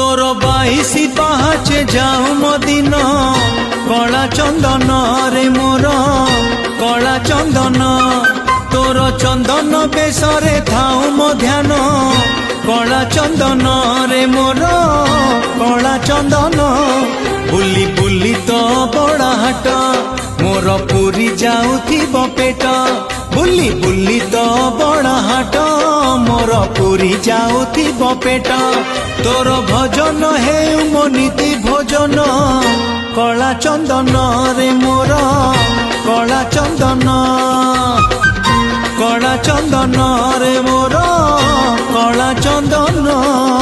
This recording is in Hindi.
तोर 22 पाहाचे जाऊ मदिन कला चंदन रे मोर कला चंदन तोर चंदन बेसरे थाऊ मो ध्यान कला चंदन रे मोर कला चंदन बुली बुली तो बड़ा हाट मोर पूरी जाऊथिब पेट बुली बुली तो बड़ा हाट मोर पूरी जाऊथिब पेट तोर भजन हे मो नीति भोजन कला चंदन रे मोर कला चंदन कला चंदन रे मोर कला चंदन।